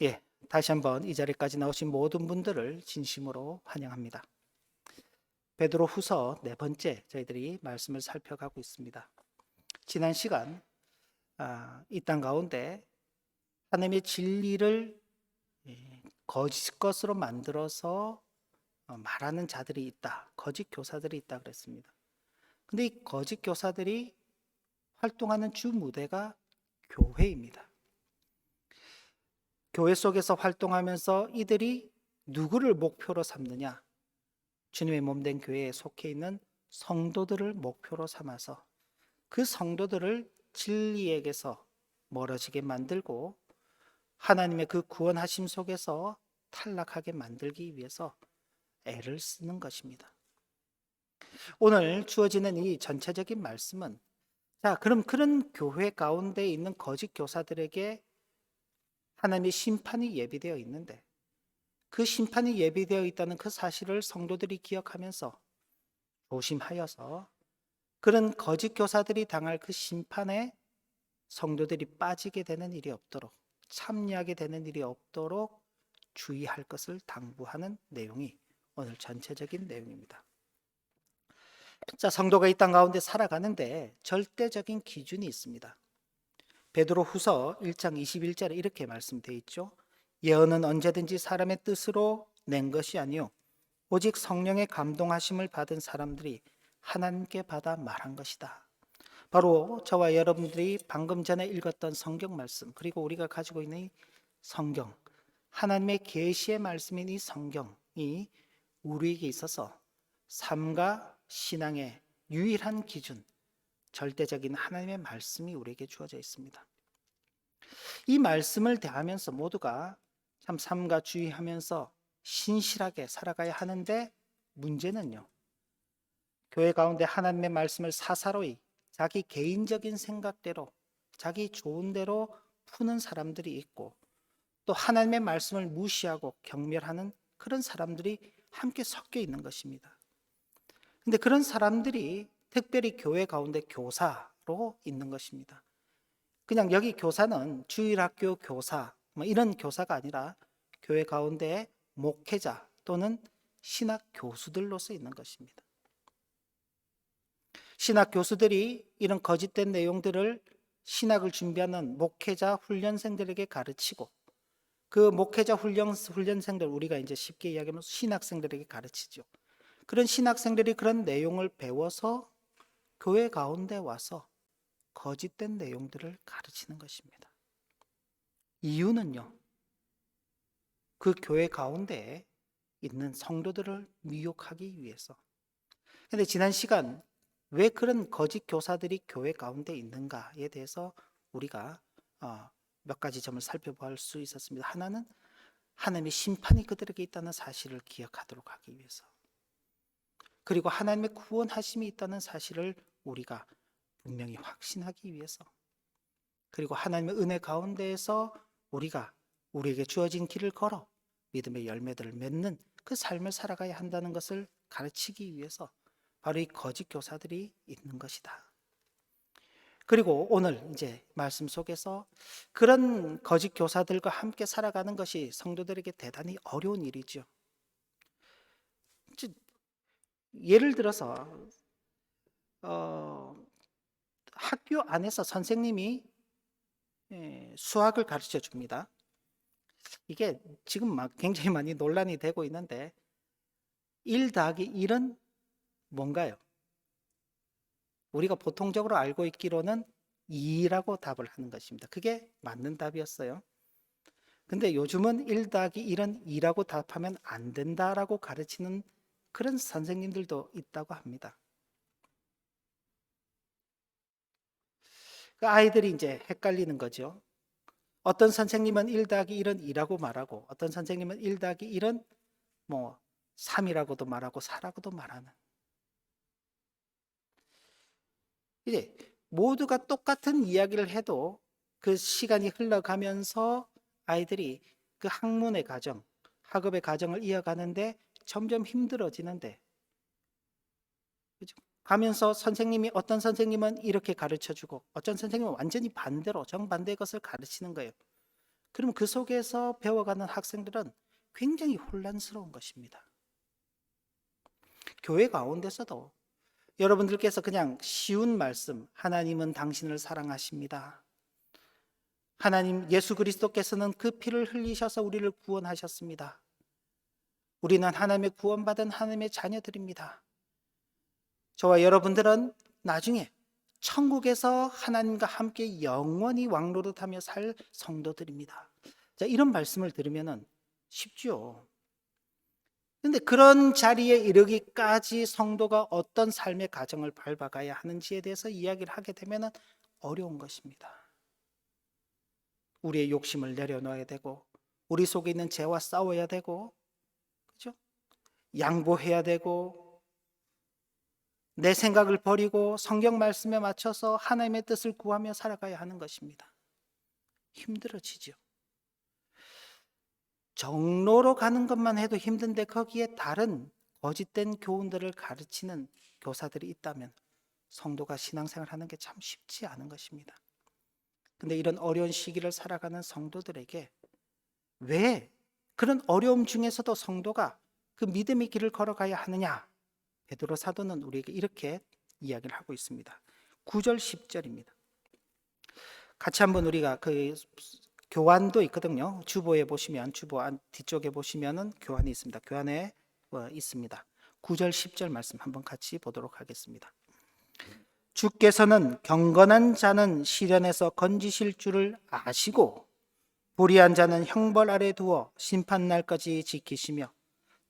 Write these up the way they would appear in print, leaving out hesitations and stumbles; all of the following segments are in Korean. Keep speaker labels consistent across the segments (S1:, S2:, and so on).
S1: 예, 다시 한번 이 자리까지 나오신 모든 분들을 진심으로 환영합니다. 베드로 후서 네 번째 저희들이 말씀을 살펴가고 있습니다. 지난 시간 이 땅 가운데 하나님의 진리를 거짓 것으로 만들어서 말하는 자들이 있다. 거짓 교사들이 있다 그랬습니다. 근데 이 거짓 교사들이 활동하는 주 무대가 교회입니다. 교회 속에서 활동하면서 이들이 누구를 목표로 삼느냐? 주님의 몸된 교회에 속해 있는 성도들을 목표로 삼아서 그 성도들을 진리에게서 멀어지게 만들고 하나님의 그 구원하심 속에서 탈락하게 만들기 위해서 애를 쓰는 것입니다. 오늘 주어지는 이 전체적인 말씀은 그럼 그런 교회 가운데 있는 거짓 교사들에게 하나님의 심판이 예비되어 있는데 그 심판이 예비되어 있다는 그 사실을 성도들이 기억하면서 조심하여서 그런 거짓 교사들이 당할 그 심판에 성도들이 빠지게 되는 일이 없도록 참여하게 되는 일이 없도록 주의할 것을 당부하는 내용이 오늘 전체적인 내용입니다. 성도가 이 땅 가운데 살아가는데 절대적인 기준이 있습니다. 베드로 후서 1장 21절에 이렇게 말씀되어 있죠. 예언은 언제든지 사람의 뜻으로 낸 것이 아니요 오직 성령의 감동하심을 받은 사람들이 하나님께 받아 말한 것이다. 바로 저와 여러분들이 방금 전에 읽었던 성경 말씀, 그리고 우리가 가지고 있는 이 성경, 하나님의 계시의 말씀인 이 성경이 우리에게 있어서 삶과 신앙의 유일한 기준, 절대적인 하나님의 말씀이 우리에게 주어져 있습니다. 이 말씀을 대하면서 모두가 참 삼가 주의하면서 신실하게 살아가야 하는데, 문제는요, 교회 가운데 하나님의 말씀을 사사로이 자기 개인적인 생각대로 자기 좋은 대로 푸는 사람들이 있고, 또 하나님의 말씀을 무시하고 경멸하는 그런 사람들이 함께 섞여 있는 것입니다. 근데 그런 사람들이 특별히 교회 가운데 교사로 있는 것입니다. 그냥 여기 교사는 주일학교 교사 이런 교사가 아니라 교회 가운데 목회자 또는 신학 교수들로서 있는 것입니다. 신학 교수들이 이런 거짓된 내용들을 신학을 준비하는 목회자 훈련생들에게 가르치고, 그 목회자 훈련생들, 우리가 이제 쉽게 이야기하면 신학생들에게 가르치죠. 그런 신학생들이 그런 내용을 배워서 교회 가운데 와서 거짓된 내용들을 가르치는 것입니다. 이유는요, 그 교회 가운데 있는 성도들을 미혹하기 위해서. 그런데 지난 시간 왜 그런 거짓 교사들이 교회 가운데 있는가에 대해서 우리가 몇 가지 점을 살펴볼 수 있었습니다. 하나는 하나님의 심판이 그들에게 있다는 사실을 기억하도록 하기 위해서, 그리고 하나님의 구원하심이 있다는 사실을 우리가 분명히 확신하기 위해서, 그리고 하나님의 은혜 가운데에서 우리가 우리에게 주어진 길을 걸어 믿음의 열매들을 맺는 그 삶을 살아가야 한다는 것을 가르치기 위해서 바로 이 거짓 교사들이 있는 것이다. 그리고 오늘 이제 말씀 속에서 그런 거짓 교사들과 함께 살아가는 것이 성도들에게 대단히 어려운 일이죠. 예를 들어서 학교 안에서 선생님이 수학을 가르쳐 줍니다. 이게 지금 막 굉장히 많이 논란이 되고 있는데 1 더하기 1은 뭔가요? 우리가 보통적으로 알고 있기로는 2라고 답을 하는 것입니다. 그게 맞는 답이었어요. 근데 요즘은 1 더하기 1은 2라고 답하면 안 된다라고 가르치는 그런 선생님들도 있다고 합니다. 그 아이들이 이제 헷갈리는 거죠. 어떤 선생님은 1 더하기 1은 2라고 말하고, 어떤 선생님은 1 더하기 1은 3이라고도 말하고 4라고도 말하는. 이제 모두가 똑같은 이야기를 해도 그 시간이 흘러가면서 아이들이 그 학문의 과정, 학업의 과정을 이어가는데 점점 힘들어지는데, 그죠? 가면서 선생님이, 어떤 선생님은 이렇게 가르쳐 주고 어떤 선생님은 완전히 반대로 정반대의 것을 가르치는 거예요. 그러면 그 속에서 배워가는 학생들은 굉장히 혼란스러운 것입니다. 교회 가운데서도 여러분들께서 그냥 쉬운 말씀, 하나님은 당신을 사랑하십니다. 하나님 예수 그리스도께서는 그 피를 흘리셔서 우리를 구원하셨습니다. 우리는 하나님의 구원받은 하나님의 자녀들입니다. 저와 여러분들은 나중에 천국에서 하나님과 함께 영원히 왕노릇하며 살 성도들입니다. 자, 이런 말씀을 들으면 쉽죠. 그런데 그런 자리에 이르기까지 성도가 어떤 삶의 과정을 밟아가야 하는지에 대해서 이야기를 하게 되면 어려운 것입니다. 우리의 욕심을 내려놓아야 되고, 우리 속에 있는 죄와 싸워야 되고, 그죠? 양보해야 되고, 내 생각을 버리고 성경 말씀에 맞춰서 하나님의 뜻을 구하며 살아가야 하는 것입니다. 힘들어지죠. 정로로 가는 것만 해도 힘든데 거기에 다른 거짓된 교훈들을 가르치는 교사들이 있다면 성도가 신앙생활 하는 게 참 쉽지 않은 것입니다. 근데 이런 어려운 시기를 살아가는 성도들에게 왜 그런 어려움 중에서도 성도가 그 믿음의 길을 걸어가야 하느냐? 베드로 사도는 우리에게 이렇게 이야기를 하고 있습니다. 9절 10절입니다. 같이 한번 우리가 그 교환도 있거든요. 주보에 보시면 주보 뒤쪽에 보시면은 교환이 있습니다. 교환에 있습니다. 9절 10절 말씀 한번 같이 보도록 하겠습니다. 주께서는 경건한 자는 시련에서 건지실 줄을 아시고 불의한 자는 형벌 아래 두어 심판 날까지 지키시며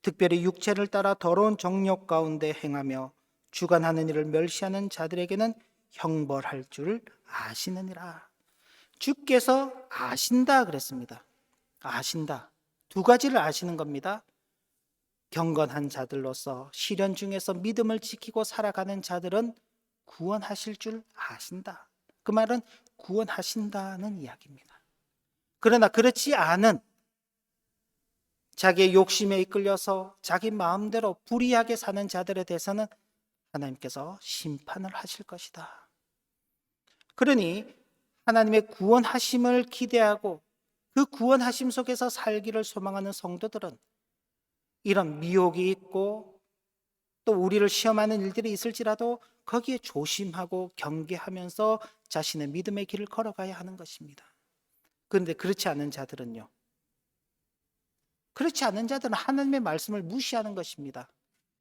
S1: 특별히 육체를 따라 더러운 정욕 가운데 행하며 주관하는 일을 멸시하는 자들에게는 형벌할 줄 아시느니라. 주께서 아신다 그랬습니다. 아신다. 두 가지를 아시는 겁니다. 경건한 자들로서 시련 중에서 믿음을 지키고 살아가는 자들은 구원하실 줄 아신다. 그 말은 구원하신다는 이야기입니다. 그러나 그렇지 않은 자기의 욕심에 이끌려서 자기 마음대로 불의하게 사는 자들에 대해서는 하나님께서 심판을 하실 것이다. 그러니 하나님의 구원하심을 기대하고 그 구원하심 속에서 살기를 소망하는 성도들은 이런 미혹이 있고 또 우리를 시험하는 일들이 있을지라도 거기에 조심하고 경계하면서 자신의 믿음의 길을 걸어가야 하는 것입니다. 그런데 그렇지 않은 자들은요. 그렇지 않은 자들은 하나님의 말씀을 무시하는 것입니다.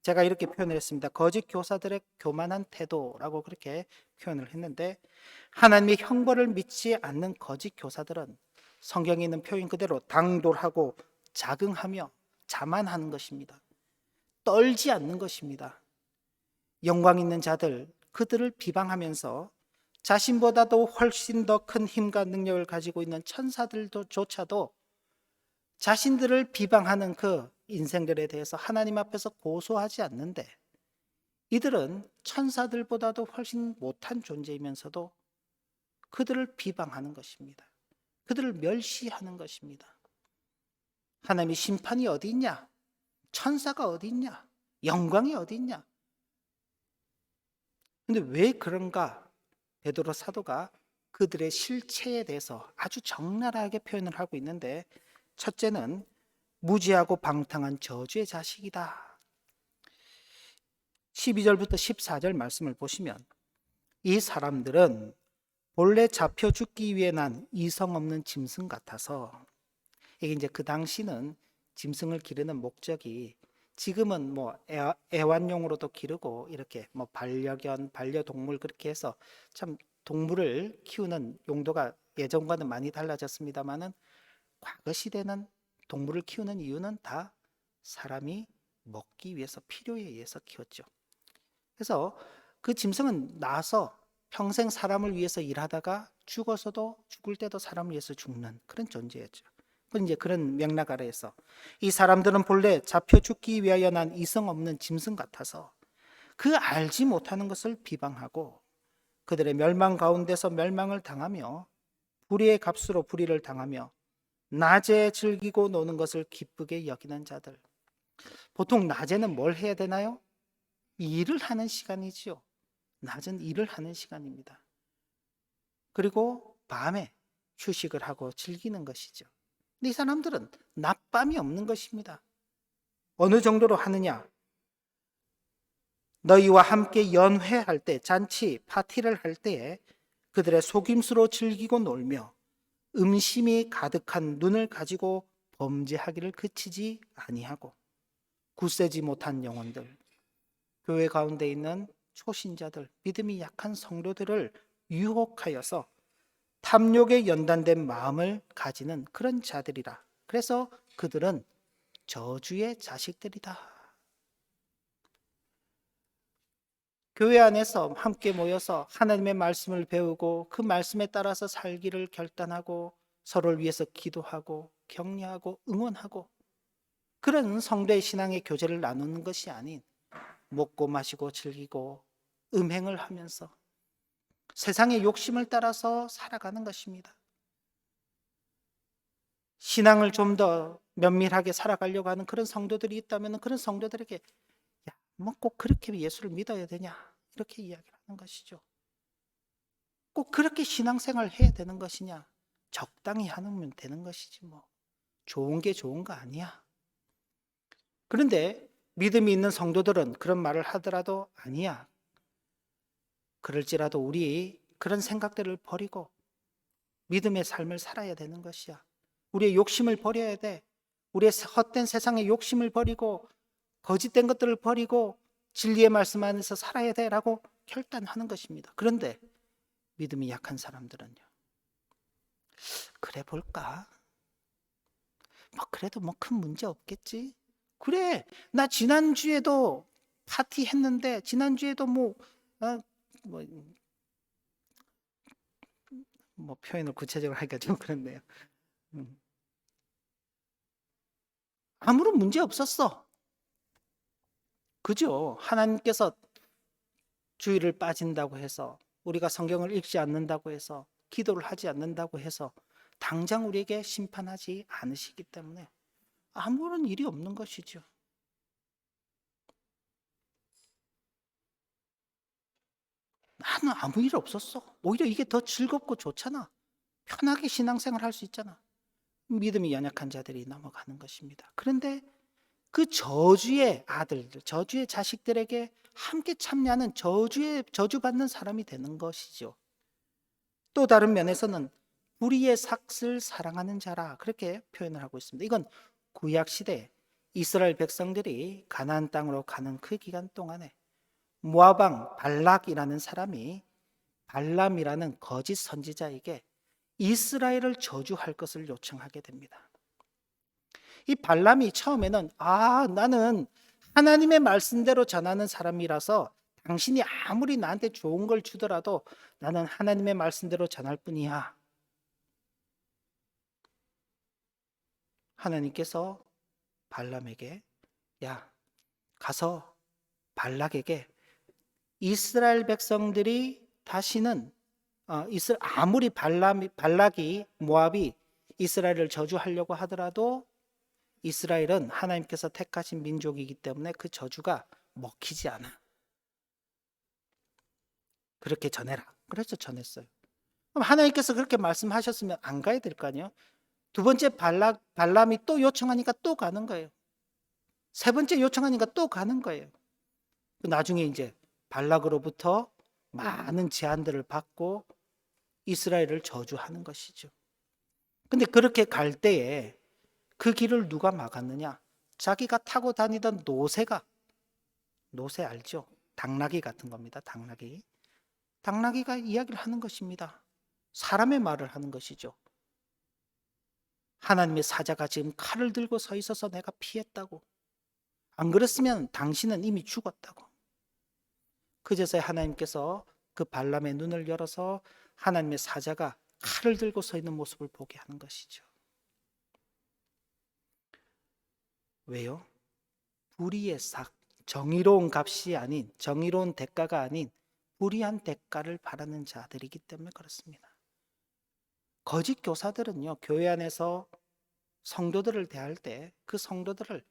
S1: 제가 이렇게 표현을 했습니다. 거짓 교사들의 교만한 태도라고 그렇게 표현을 했는데 하나님의 형벌을 믿지 않는 거짓 교사들은 성경에 있는 표현 그대로 당돌하고 자긍하며 자만하는 것입니다. 떨지 않는 것입니다. 영광 있는 자들, 그들을 비방하면서 자신보다도 훨씬 더 큰 힘과 능력을 가지고 있는 천사들조차도 자신들을 비방하는 그 인생들에 대해서 하나님 앞에서 고소하지 않는데 이들은 천사들보다도 훨씬 못한 존재이면서도 그들을 비방하는 것입니다. 그들을 멸시하는 것입니다. 하나님의 심판이 어디 있냐? 천사가 어디 있냐? 영광이 어디 있냐? 근데 왜 그런가? 베드로 사도가 그들의 실체에 대해서 아주 적나라하게 표현을 하고 있는데 첫째는 무지하고 방탕한 저주의 자식이다. 12절부터 14절 말씀을 보시면 이 사람들은 본래 잡혀 죽기 위해 난 이성 없는 짐승 같아서 이게 이제 그 당시는 짐승을 기르는 목적이 지금은 뭐 애완용으로도 기르고 이렇게 뭐 반려견, 반려동물 그렇게 해서 참 동물을 키우는 용도가 예전과는 많이 달라졌습니다만은 과거 시대는 동물을 키우는 이유는 다 사람이 먹기 위해서 필요에 의해서 키웠죠. 그래서 그 짐승은 나서 평생 사람을 위해서 일하다가 죽어서도 죽을 때도 사람을 위해서 죽는 그런 존재였죠. 이제 그런 맥락 아래에서 이 사람들은 본래 잡혀 죽기 위하여 난 이성 없는 짐승 같아서 그 알지 못하는 것을 비방하고 그들의 멸망 가운데서 멸망을 당하며 불의의 값으로 불의를 당하며 낮에 즐기고 노는 것을 기쁘게 여기는 자들. 보통 낮에는 뭘 해야 되나요? 일을 하는 시간이지요. 낮은 일을 하는 시간입니다. 그리고 밤에 휴식을 하고 즐기는 것이죠. 근데 이 사람들은 낮밤이 없는 것입니다. 어느 정도로 하느냐? 너희와 함께 연회할 때, 잔치, 파티를 할 때에 그들의 속임수로 즐기고 놀며 음심이 가득한 눈을 가지고 범죄하기를 그치지 아니하고, 굳세지 못한 영혼들, 교회 가운데 있는 초신자들, 믿음이 약한 성도들을 유혹하여서 탐욕에 연단된 마음을 가지는 그런 자들이라. 그래서 그들은 저주의 자식들이다. 교회 안에서 함께 모여서 하나님의 말씀을 배우고 그 말씀에 따라서 살기를 결단하고 서로를 위해서 기도하고 격려하고 응원하고 그런 성도의 신앙의 교제를 나누는 것이 아닌 먹고 마시고 즐기고 음행을 하면서 세상의 욕심을 따라서 살아가는 것입니다. 신앙을 좀 더 면밀하게 살아가려고 하는 그런 성도들이 있다면 그런 성도들에게 야, 뭐 꼭 그렇게 예수를 믿어야 되냐? 이렇게 이야기를 하는 것이죠. 꼭 그렇게 신앙생활을 해야 되는 것이냐? 적당히 하면 되는 것이지 뭐. 좋은 게 좋은 거 아니야. 그런데 믿음이 있는 성도들은 그런 말을 하더라도 아니야. 그럴지라도 우리 그런 생각들을 버리고 믿음의 삶을 살아야 되는 것이야. 우리의 욕심을 버려야 돼. 우리의 헛된 세상의 욕심을 버리고 거짓된 것들을 버리고 진리의 말씀 안에서 살아야 돼라고 결단하는 것입니다. 그런데 믿음이 약한 사람들은요. 그래 볼까? 뭐 그래도 뭐 큰 문제 없겠지? 그래, 나 지난주에도 파티 했는데 지난주에도 어, 뭐, 뭐 표현을 구체적으로 하기가 좀 그렇네요. 음. 아무런 문제 없었어. 그죠? 하나님께서 주의를 빠진다고 해서 우리가 성경을 읽지 않는다고 해서 기도를 하지 않는다고 해서 당장 우리에게 심판하지 않으시기 때문에 아무런 일이 없는 것이죠. 나는 아무 일 없었어. 오히려 이게 더 즐겁고 좋잖아. 편하게 신앙생활 할 수 있잖아. 믿음이 연약한 자들이 넘어가는 것입니다. 그런데 그 저주의 아들들, 저주의 자식들에게 함께 참여하는 저주받는 사람이 되는 것이죠. 또 다른 면에서는 불의의 삭을 사랑하는 자라 그렇게 표현을 하고 있습니다. 이건 구약 시대 이스라엘 백성들이 가나안 땅으로 가는 그 기간 동안에 모압 왕 발락이라는 사람이 발람이라는 거짓 선지자에게 이스라엘을 저주할 것을 요청하게 됩니다. 이 발람이 처음에는 나는 하나님의 말씀대로 전하는 사람이라서 당신이 아무리 나한테 좋은 걸 주더라도 나는 하나님의 말씀대로 전할 뿐이야. 하나님께서 발람에게 야, 가서 발락에게 이스라엘 백성들이 다시는 아무리 발락이 모압이 이스라엘을 저주하려고 하더라도 이스라엘은 하나님께서 택하신 민족이기 때문에 그 저주가 먹히지 않아. 그렇게 전해라. 그래서 전했어요. 그럼 하나님께서 그렇게 말씀하셨으면 안 가야 될 거 아니에요? 두 번째 발람이 또 요청하니까 또 가는 거예요. 세 번째 요청하니까 또 가는 거예요. 나중에 이제 발락으로부터 많은 제안들을 받고 이스라엘을 저주하는 것이죠. 근데 그렇게 갈 때에 그 길을 누가 막았느냐? 자기가 타고 다니던 노새 알죠? 당나귀 같은 겁니다. 당나귀가 이야기를 하는 것입니다. 사람의 말을 하는 것이죠. 하나님의 사자가 지금 칼을 들고 서 있어서 내가 피했다고. 안 그랬으면 당신은 이미 죽었다고. 그제서야 하나님께서 그 발람의 눈을 열어서 하나님의 사자가 칼을 들고 서 있는 모습을 보게 하는 것이죠. 왜요? 불의의 삭, 정의로운 값이 아닌, 정의로운 대가가 아닌 불의한 대가를 바라는 자들이기 때문에 그렇습니다. 거짓 교사들은요, 교회 안에서 성도들을 대할 때 그 성도들을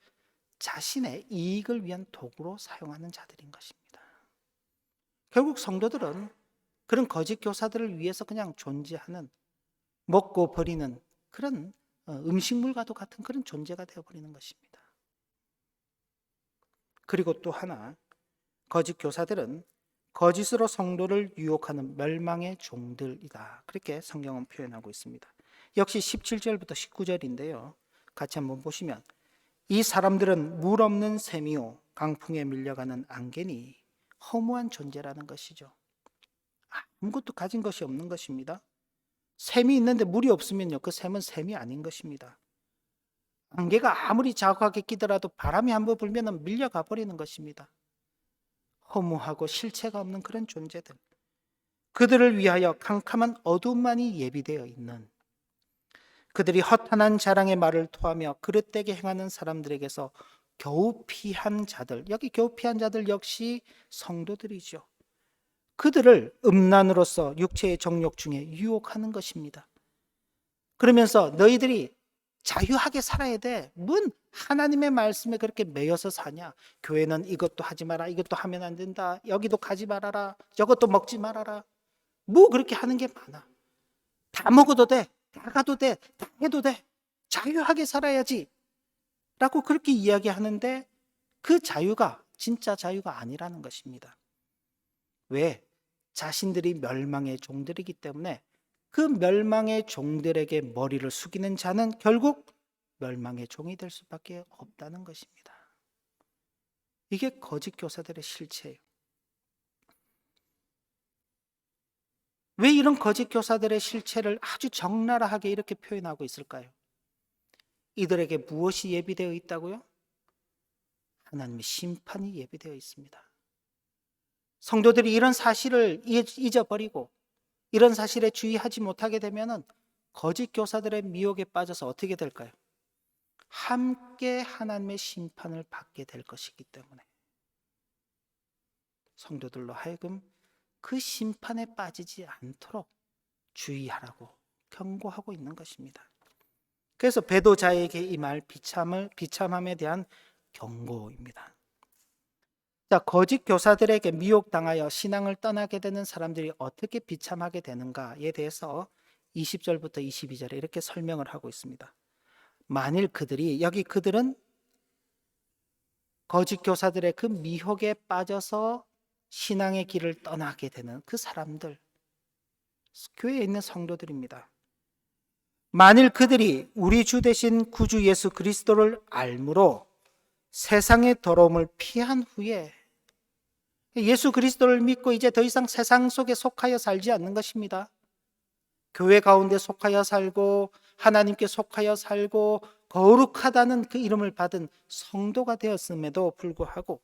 S1: 자신의 이익을 위한 도구로 사용하는 자들인 것입니다. 결국 성도들은 그런 거짓 교사들을 위해서 그냥 존재하는, 먹고 버리는 그런 음식물과도 같은 그런 존재가 되어버리는 것입니다. 그리고 또 하나, 거짓 교사들은 거짓으로 성도를 유혹하는 멸망의 종들이다. 그렇게 성경은 표현하고 있습니다. 역시 17절부터 19절인데요. 같이 한번 보시면 이 사람들은 물 없는 샘이요 강풍에 밀려가는 안개니 허무한 존재라는 것이죠. 아무것도 가진 것이 없는 것입니다. 샘이 있는데 물이 없으면요, 그 샘은 샘이 아닌 것입니다. 안개가 아무리 자욱하게 끼더라도 바람이 한번 불면 밀려가 버리는 것입니다. 허무하고 실체가 없는 그런 존재들, 그들을 위하여 캄캄한 어둠만이 예비되어 있는, 그들이 허탄한 자랑의 말을 토하며 그릇되게 행하는 사람들에게서 겨우 피한 자들, 여기 겨우 피한 자들 역시 성도들이죠. 그들을 음란으로서 육체의 정욕 중에 유혹하는 것입니다. 그러면서 너희들이 자유하게 살아야 돼. 뭔 하나님의 말씀에 그렇게 매여서 사냐? 교회는 이것도 하지 마라, 이것도 하면 안 된다, 여기도 가지 말아라, 저것도 먹지 말아라. 뭐 그렇게 하는 게 많아. 다 먹어도 돼, 다 가도 돼, 다 해도 돼. 자유하게 살아야지 라고 그렇게 이야기하는데 그 자유가 진짜 자유가 아니라는 것입니다. 왜? 자신들이 멸망의 종들이기 때문에 그 멸망의 종들에게 머리를 숙이는 자는 결국 멸망의 종이 될 수밖에 없다는 것입니다. 이게 거짓 교사들의 실체예요. 왜 이런 거짓 교사들의 실체를 아주 적나라하게 이렇게 표현하고 있을까요? 이들에게 무엇이 예비되어 있다고요? 하나님의 심판이 예비되어 있습니다. 성도들이 이런 사실을 잊어버리고 이런 사실에 주의하지 못하게 되면 거짓 교사들의 미혹에 빠져서 어떻게 될까요? 함께 하나님의 심판을 받게 될 것이기 때문에 성도들로 하여금 그 심판에 빠지지 않도록 주의하라고 경고하고 있는 것입니다. 그래서 배도자에게 이 말 비참함에 대한 경고입니다. 자, 거짓 교사들에게 미혹당하여 신앙을 떠나게 되는 사람들이 어떻게 비참하게 되는가에 대해서 20절부터 22절에 이렇게 설명을 하고 있습니다. 만일 그들은 거짓 교사들의 그 미혹에 빠져서 신앙의 길을 떠나게 되는 그 사람들, 교회에 있는 성도들입니다. 만일 그들이 우리 주 되신 구주 예수 그리스도를 알므로 세상의 더러움을 피한 후에 예수 그리스도를 믿고 이제 더 이상 세상 속에 속하여 살지 않는 것입니다. 교회 가운데 속하여 살고 하나님께 속하여 살고 거룩하다는 그 이름을 받은 성도가 되었음에도 불구하고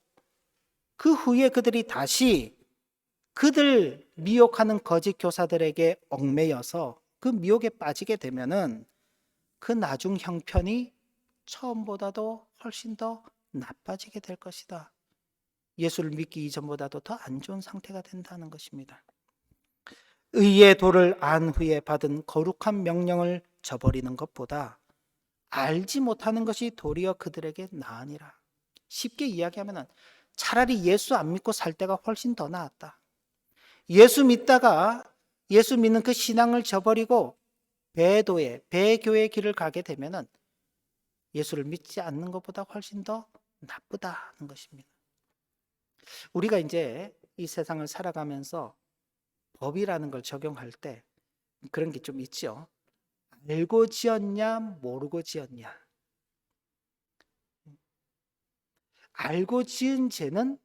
S1: 그 후에 그들이 다시 그들 미혹하는 거짓 교사들에게 얽매여서 그 미혹에 빠지게 되면은 그 나중 형편이 처음보다도 훨씬 더 나빠지게 될 것이다. 예수를 믿기 이전보다도 더 안 좋은 상태가 된다는 것입니다. 의의 도를 안 후에 받은 거룩한 명령을 저버리는 것보다 알지 못하는 것이 도리어 그들에게 나으니라. 쉽게 이야기하면 차라리 예수 안 믿고 살 때가 훨씬 더 나았다. 예수 믿다가 예수 믿는 그 신앙을 저버리고 배교의 길을 가게 되면 예수를 믿지 않는 것보다 훨씬 더 나쁘다는 것입니다. 우리가 이제 이 세상을 살아가면서 법이라는 걸 적용할 때 그런 게 좀 있죠. 알고 지었냐, 모르고 지었냐. 알고 지은 죄는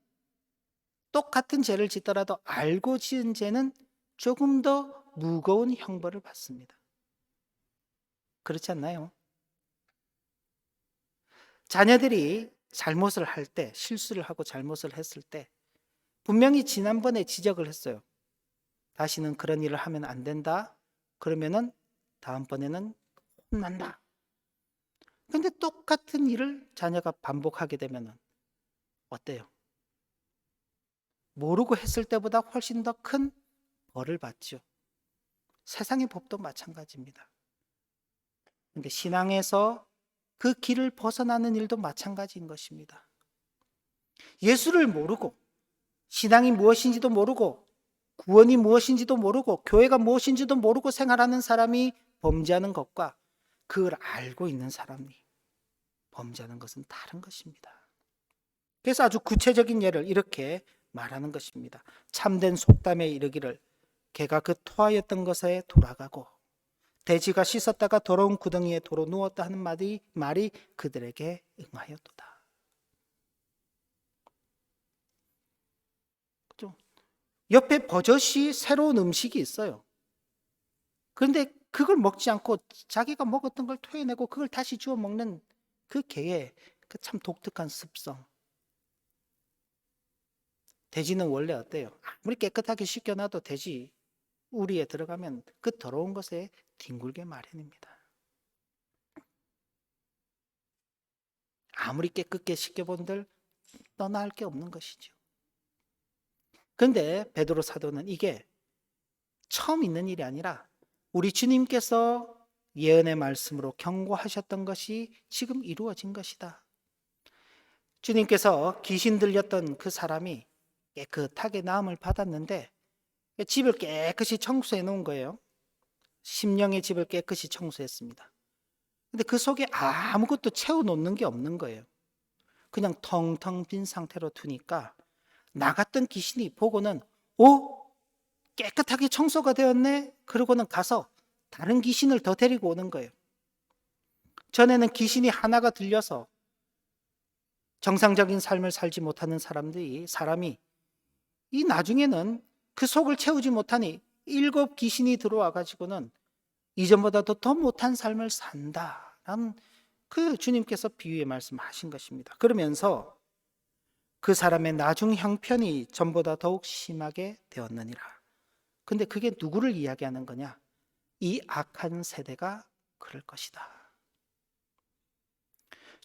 S1: 똑같은 죄를 짓더라도 알고 지은 죄는 조금 더 무거운 형벌을 받습니다. 그렇지 않나요? 자녀들이 잘못을 할 때, 실수를 하고 잘못을 했을 때 분명히 지난번에 지적을 했어요. 다시는 그런 일을 하면 안 된다. 그러면은 다음번에는 혼난다. 근데 똑같은 일을 자녀가 반복하게 되면 어때요? 모르고 했을 때보다 훨씬 더 큰 벌을 받죠. 세상의 법도 마찬가지입니다. 근데 신앙에서 그 길을 벗어나는 일도 마찬가지인 것입니다. 예수를 모르고 신앙이 무엇인지도 모르고 구원이 무엇인지도 모르고 교회가 무엇인지도 모르고 생활하는 사람이 범죄하는 것과 그걸 알고 있는 사람이 범죄하는 것은 다른 것입니다. 그래서 아주 구체적인 예를 이렇게 말하는 것입니다. 참된 속담에 이르기를 개가 그 토하였던 것에 돌아가고 돼지가 씻었다가 더러운 구덩이에 도로 누웠다 하는 말이 그들에게 응하였도다. 그죠? 옆에 버젓이 새로운 음식이 있어요. 그런데 그걸 먹지 않고 자기가 먹었던 걸 토해내고 그걸 다시 주워 먹는 그 개의 그 참 독특한 습성. 돼지는 원래 어때요? 아무리 깨끗하게 씻겨놔도 돼지 우리에 들어가면 그 더러운 것에 뒹굴게 마련입니다. 아무리 깨끗게 씻겨본들 떠나할 게 없는 것이죠. 그런데 베드로 사도는 이게 처음 있는 일이 아니라 우리 주님께서 예언의 말씀으로 경고하셨던 것이 지금 이루어진 것이다. 주님께서 귀신 들렸던 그 사람이 깨끗하게 나음을 받았는데 집을 깨끗이 청소해 놓은 거예요. 심령의 집을 깨끗이 청소했습니다. 근데 그 속에 아무것도 채워놓는 게 없는 거예요. 그냥 텅텅 빈 상태로 두니까 나갔던 귀신이 보고는 깨끗하게 청소가 되었네? 그러고는 가서 다른 귀신을 더 데리고 오는 거예요. 전에는 귀신이 하나가 들려서 정상적인 삶을 살지 못하는 사람이 이 나중에는 그 속을 채우지 못하니 7 귀신이 들어와 가지고는 이전보다도 더 못한 삶을 산다라는 그 주님께서 비유의 말씀하신 것입니다. 그러면서 그 사람의 나중 형편이 전보다 더욱 심하게 되었느니라. 근데 그게 누구를 이야기하는 거냐? 이 악한 세대가 그럴 것이다.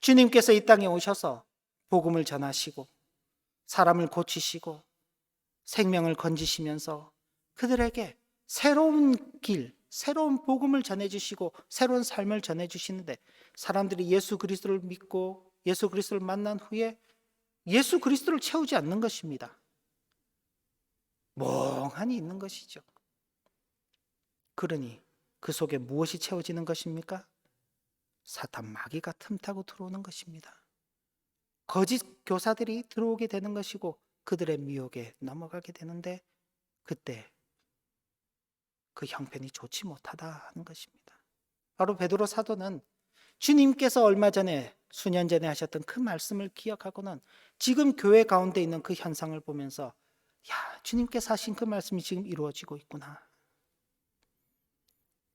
S1: 주님께서 이 땅에 오셔서 복음을 전하시고 사람을 고치시고 생명을 건지시면서 그들에게 새로운 길, 새로운 복음을 전해주시고 새로운 삶을 전해주시는데 사람들이 예수 그리스도를 믿고 예수 그리스도를 만난 후에 예수 그리스도를 채우지 않는 것입니다. 멍하니 있는 것이죠. 그러니 그 속에 무엇이 채워지는 것입니까? 사탄 마귀가 틈타고 들어오는 것입니다. 거짓 교사들이 들어오게 되는 것이고 그들의 미혹에 넘어가게 되는데 그때 그 형편이 좋지 못하다 하는 것입니다. 바로 베드로 사도는 주님께서 얼마 전에 수년 전에 하셨던 그 말씀을 기억하고는 지금 교회 가운데 있는 그 현상을 보면서 주님께서 하신 그 말씀이 지금 이루어지고 있구나.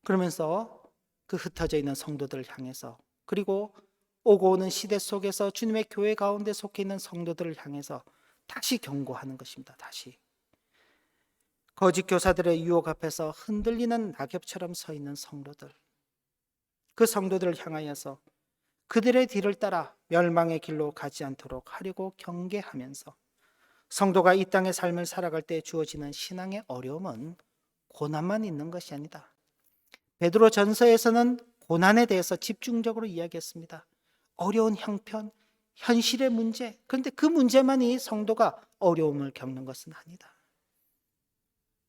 S1: 그러면서 그 흩어져 있는 성도들을 향해서 그리고 오고 오는 시대 속에서 주님의 교회 가운데 속해 있는 성도들을 향해서 다시 경고하는 것입니다. 다시 거짓 교사들의 유혹 앞에서 흔들리는 낙엽처럼 서 있는 성도들, 그 성도들을 향하여서 그들의 뒤를 따라 멸망의 길로 가지 않도록 하려고 경계하면서 성도가 이 땅의 삶을 살아갈 때 주어지는 신앙의 어려움은 고난만 있는 것이 아니다. 베드로 전서에서는 고난에 대해서 집중적으로 이야기했습니다. 어려운 형편, 현실의 문제, 그런데 그 문제만이 성도가 어려움을 겪는 것은 아니다.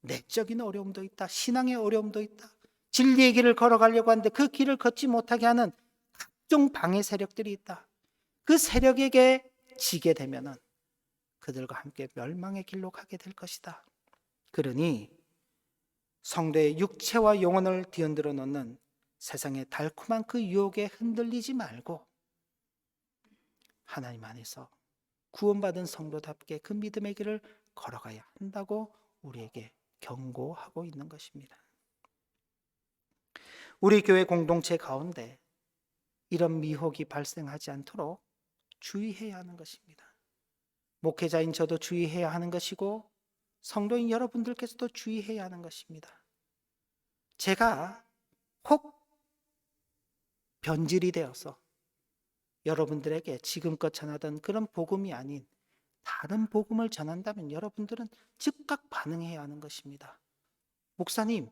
S1: 내적인 어려움도 있다. 신앙의 어려움도 있다. 진리의 길을 걸어가려고 하는데 그 길을 걷지 못하게 하는 각종 방해 세력들이 있다. 그 세력에게 지게 되면은 그들과 함께 멸망의 길로 가게 될 것이다. 그러니 성도의 육체와 영혼을 뒤흔들어 놓는 세상의 달콤한 그 유혹에 흔들리지 말고 하나님 안에서 구원받은 성도답게 그 믿음의 길을 걸어가야 한다고 우리에게 경고하고 있는 것입니다. 우리 교회 공동체 가운데 이런 미혹이 발생하지 않도록 주의해야 하는 것입니다. 목회자인 저도 주의해야 하는 것이고 성도인 여러분들께서도 주의해야 하는 것입니다. 제가 혹 변질이 되어서 여러분들에게 지금껏 전하던 그런 복음이 아닌 다른 복음을 전한다면 여러분들은 즉각 반응해야 하는 것입니다. 목사님,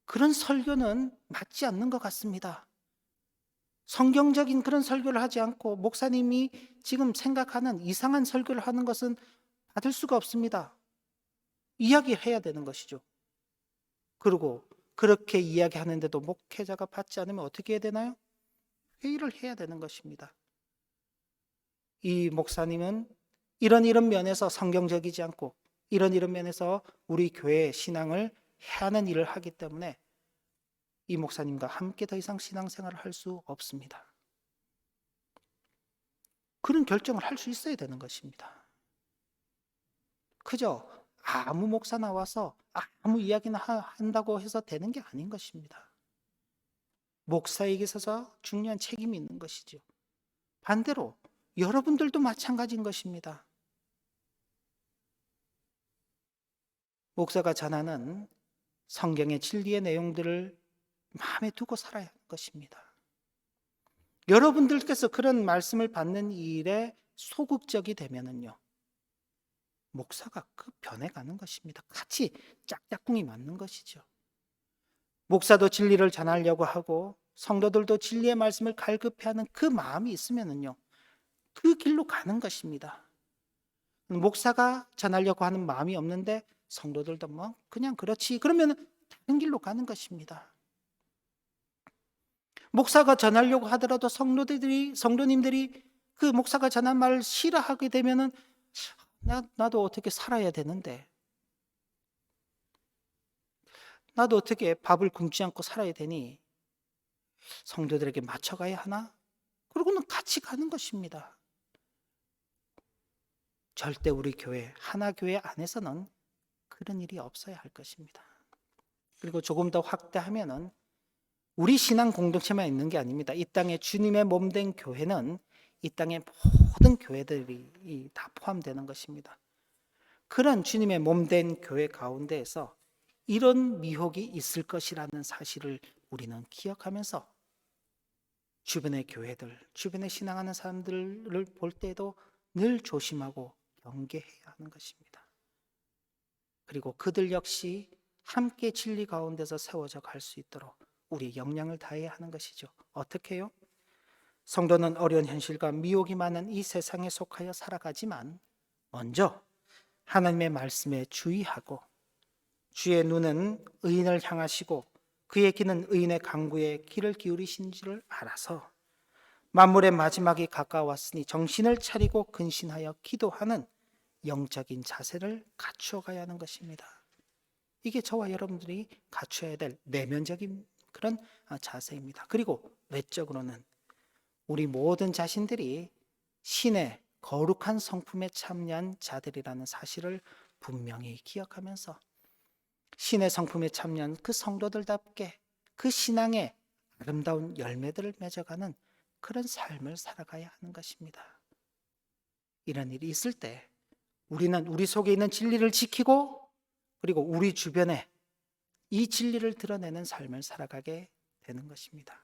S1: 그런 설교는 맞지 않는 것 같습니다. 성경적인 그런 설교를 하지 않고 목사님이 지금 생각하는 이상한 설교를 하는 것은 받을 수가 없습니다. 이야기를 해야 되는 것이죠. 그리고 그렇게 이야기하는데도 목회자가 받지 않으면 어떻게 해야 되나요? 회의를 해야 되는 것입니다. 이 목사님은 이런 면에서 성경적이지 않고 이런 면에서 우리 교회의 신앙을 해하는 일을 하기 때문에 이 목사님과 함께 더 이상 신앙생활을 할 수 없습니다. 그런 결정을 할 수 있어야 되는 것입니다. 그저 아무 목사 나와서 아무 이야기나 한다고 해서 되는 게 아닌 것입니다. 목사에게 있어서 중요한 책임이 있는 것이죠. 반대로 여러분들도 마찬가지인 것입니다. 목사가 전하는 성경의 진리의 내용들을 마음에 두고 살아야 하는 것입니다. 여러분들께서 그런 말씀을 받는 일에 소극적이 되면은요, 목사가 그 변해가는 것입니다. 같이 짝짝꿍이 맞는 것이죠. 목사도 진리를 전하려고 하고 성도들도 진리의 말씀을 갈급해하는 그 마음이 있으면은요, 그 길로 가는 것입니다. 목사가 전하려고 하는 마음이 없는데 성도들도 뭐 그냥 그렇지 그러면 다른 길로 가는 것입니다. 목사가 전하려고 하더라도 성도님들이 그 목사가 전한 말을 싫어하게 되면은 나도 어떻게 살아야 되는데, 나도 어떻게 밥을 굶지 않고 살아야 되니 성도들에게 맞춰가야 하나? 그러고는 같이 가는 것입니다. 절대 우리 교회, 하나교회 안에서는 그런 일이 없어야 할 것입니다. 그리고 조금 더 확대하면은 우리 신앙 공동체만 있는 게 아닙니다. 이 땅에 주님의 몸된 교회는 이 땅의 모든 교회들이 다 포함되는 것입니다. 그런 주님의 몸된 교회 가운데에서 이런 미혹이 있을 것이라는 사실을 우리는 기억하면서 주변의 교회들, 주변에 신앙하는 사람들을 볼 때에도 늘 조심하고 경계해야 하는 것입니다. 그리고 그들 역시 함께 진리 가운데서 세워져 갈 수 있도록 우리 역량을 다해야 하는 것이죠. 어떻게 해요? 성도는 어려운 현실과 미혹이 많은 이 세상에 속하여 살아가지만 먼저 하나님의 말씀에 주의하고 주의 눈은 의인을 향하시고 그의 귀는 의인의 간구에 귀를 기울이신 줄을 알아서 만물의 마지막이 가까웠으니 정신을 차리고 근신하여 기도하는 영적인 자세를 갖추어 가야 하는 것입니다. 이게 저와 여러분들이 갖춰야 될 내면적인 그런 자세입니다. 그리고 외적으로는 우리 모든 자신들이 신의 거룩한 성품에 참여한 자들이라는 사실을 분명히 기억하면서 신의 성품에 참여한 그 성도들답게 그 신앙의 아름다운 열매들을 맺어가는 그런 삶을 살아가야 하는 것입니다. 이런 일이 있을 때 우리는 우리 속에 있는 진리를 지키고 그리고 우리 주변에 이 진리를 드러내는 삶을 살아가게 되는 것입니다.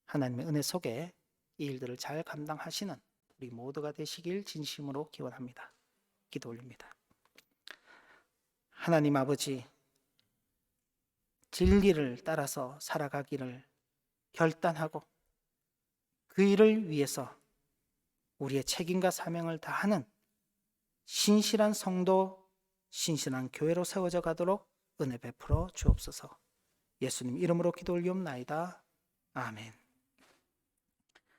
S1: 하나님의 은혜 속에 이 일들을 잘 감당하시는 우리 모두가 되시길 진심으로 기원합니다. 기도 올립니다. 하나님 아버지, 진리를 따라서 살아가기를 결단하고 그 일을 위해서 우리의 책임과 사명을 다하는 신실한 성도, 신실한 교회로 세워져 가도록 은혜 베풀어 주옵소서. 예수님 이름으로 기도 올리옵나이다. 아멘.